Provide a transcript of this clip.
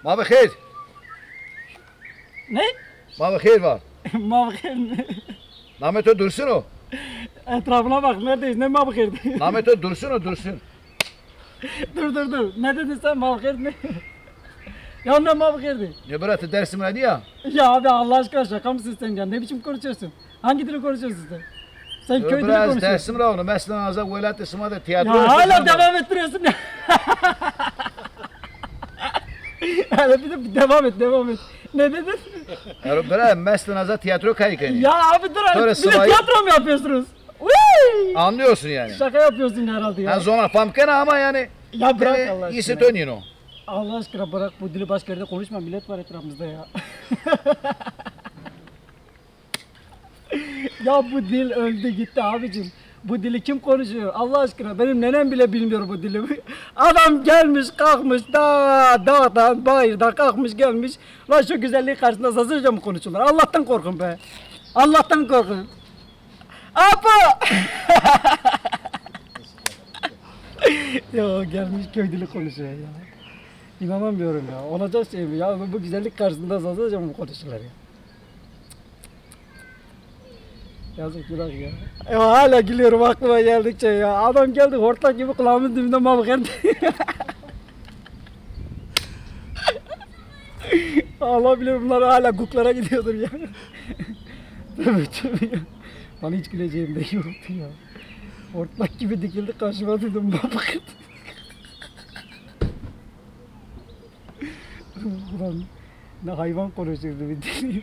Ma bakir. Ne? Ma bakir var. Mabıkır. Nameto dursun o. Etrafına bak neredeyiz ne mabıkırdı? Nameto dursun o dursun. dur. Ne dedin sen mabıkır ne? Ya ne mabıkırdı? Ne bıraktı dersim hadi ya. Ya abi Allah aşkına şaka mısın sen ya? Ne biçim konuşuyorsun? Hangi dili konuşuyorsun sen? Sen köy dili Biraz konuşuyorsun. dersim ra onu. Mesela azak velat isma da tiyatro. Ya hala devam ettiriyorsun ya. Hala bir de devam et. Ne dedin? Biraz mesela azak tiyatro kaykani. Ya abi dur Sonra bir de sıvayı- tiyatro mu yapıyorsunuz? Uy! Anlıyorsun yani. Şaka yapıyorsun herhalde ya. Ha zona pamkana ama yani. Ya bırak Allah İyisi aşkına. dönüyor. Allah aşkına bırak bu dili başka yerde konuşma, millet var etrafımızda ya. Ya bu dil öldü gitti abicim. Bu dili kim konuşuyor? Allah aşkına benim nenem bile bilmiyor bu dili. Adam gelmiş kalkmış dağdan bayırdan kalkmış gelmiş. Lan şu güzelliği karşısında sazırca mı konuşuyorlar? Allah'tan korkun be. Allah'tan korkun. Apa! Ya gelmiş köy dili konuşuyor ya. İnanamıyorum ya. Olacak şey mi ya? Bu güzellik karşısında sazırca mı konuşuyorlar ya? Yazık günah ya. Ya hala gülüyorum aklıma geldikçe ya. Adam geldi hortlak gibi kulağımın dibinde mal geldi. Allah bilir bunlar hala guklara gidiyordur ya. Tövbe ya. Bana hiç güleceğim de yoktu ya. Hortlak gibi dikildi karşıma dedim baba kırdı. Ulan ne hayvan konuşuyordu bir deli.